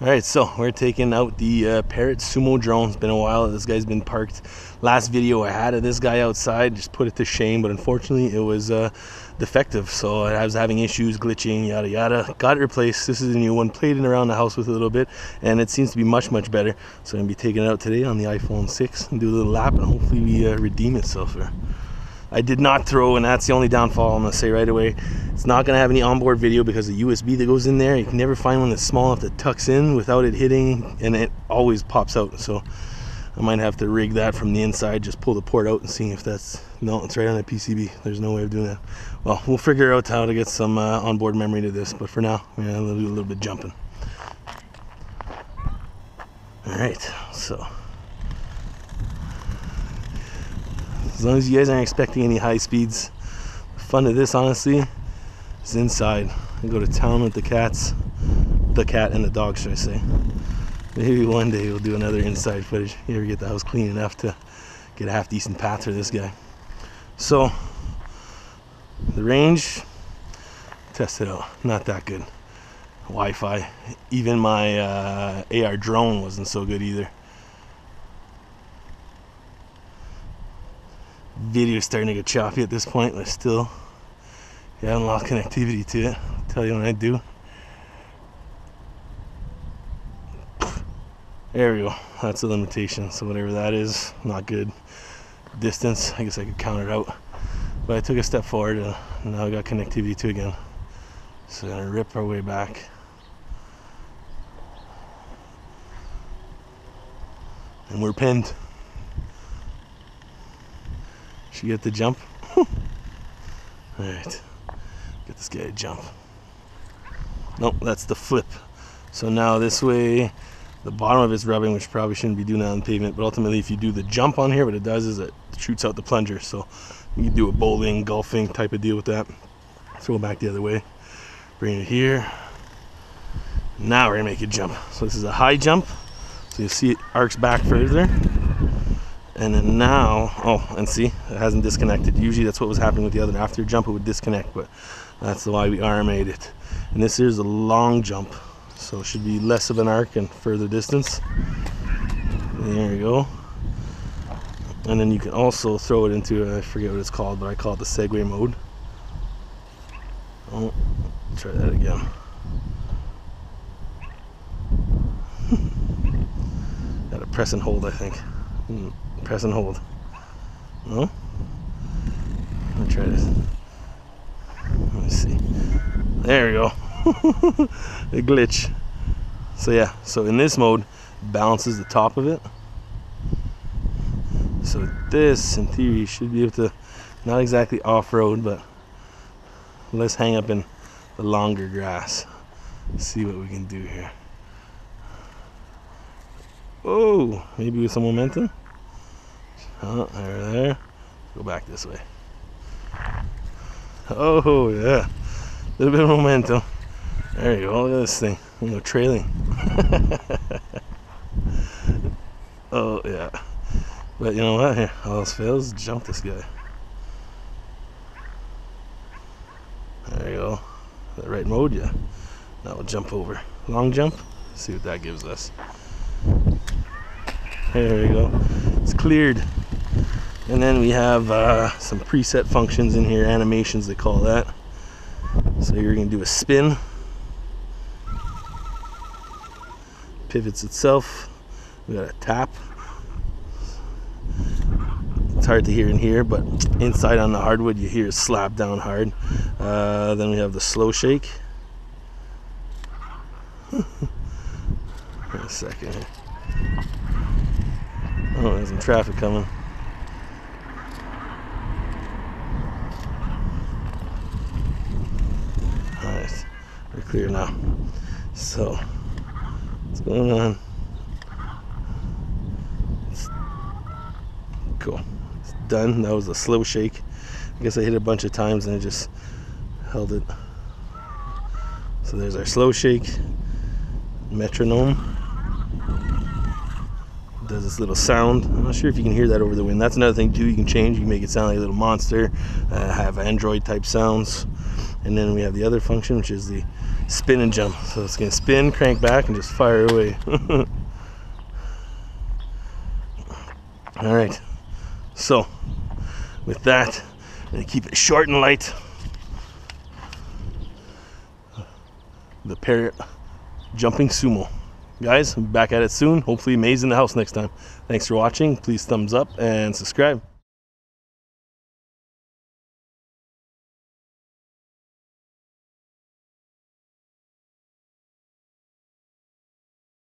Alright, so we're taking out the Parrot Sumo drone. It's been a while. This guy's been parked. Last video I had of this guy outside, just put it to shame, but unfortunately it was defective. So I was having issues, glitching, yada yada. Got it replaced. This is a new one. Played it around the house with it a little bit, and it seems to be much better. So I'm going to be taking it out today on the iPhone 6 and do a little lap, and hopefully we redeem itself there. I did not throw, and that's the only downfall I'm going to say right away. It's not going to have any onboard video because the USB that goes in there, you can never find one that's small enough that tucks in without it hitting, and it always pops out. So I might have to rig that from the inside, just pull the port out and see if that's... No, it's right on the PCB. There's no way of doing that. Well, we'll figure out how to get some onboard memory to this, but for now, we're going to do a little bit jumping. Alright, so... as long as you guys aren't expecting any high speeds, the fun of this, honestly, is inside. I go to town with the cats, the cat and the dog, should I say. Maybe one day we'll do another inside footage. You ever get the house clean enough to get a half decent path for this guy. So, the range, test it out, not that good. Wi-Fi, even my AR drone wasn't so good either. Video's starting to get choppy at this point, but still, you haven't lost connectivity to it. I'll tell you when I do. There we go. That's a limitation. So whatever that is, not good. Distance, I guess I could count it out. But I took a step forward, and now I got connectivity to it again. So we're gonna rip our way back. And we're pinned. Should get the jump. Alright, get this guy to jump. Nope, that's the flip. So now this way, the bottom of it's rubbing, which probably shouldn't be doing that on the pavement, but ultimately if you do the jump on here, what it does is it shoots out the plunger. So you can do a bowling, golfing type of deal with that. Throw it back the other way. Bring it here. Now we're gonna make it jump. So this is a high jump. So you'll see it arcs back further. And then now, oh, and see, it hasn't disconnected. Usually that's what was happening with the other. After jump, it would disconnect, but that's why we RMA'd it. And this is a long jump, so it should be less of an arc and further distance. There you go. And then you can also throw it into, I forget what it's called, but I call it the Segway mode. Oh, try that again. Gotta press and hold, I think. Press and hold. No? Let me try this. Let me see. There we go. A glitch. So yeah, so in this mode, balances the top of it. So this, in theory, should be able to, not exactly off-road, but let's hang up in the longer grass. See what we can do here. Oh, maybe with some momentum. Oh, there. Go back this way. Oh, yeah. A little bit of momentum. There you go. Look at this thing. I'm going trailing. Oh, yeah. But you know what? Here, all else fails, jump this guy. There you go. The right mode, yeah. Now we'll jump over. Long jump. See what that gives us. There we go. It's cleared. And then we have some preset functions in here, animations they call that. So you're going to do a spin. Pivots itself. We got a tap. It's hard to hear in here, but inside on the hardwood you hear it slap down hard. Then we have the slow shake. Wait a second here. Oh, there's some traffic coming. Alright, we're clear now. So, what's going on? It's cool. It's done. That was a slow shake. I guess I hit it a bunch of times and it just held it. So there's our slow shake. Metronome. Does this little sound. I'm not sure if you can hear that over the wind. That's another thing too, you can change. You can make it sound like a little monster, have Android type sounds. And then we have the other function, which is the spin and jump. So it's going to spin, crank back, and just fire away. All right. So with that, I'm going to keep it short and light. The Parrot jumping sumo. Guys, I'm back at it soon. Hopefully May's in the house next time. Thanks for watching. Please thumbs up and subscribe.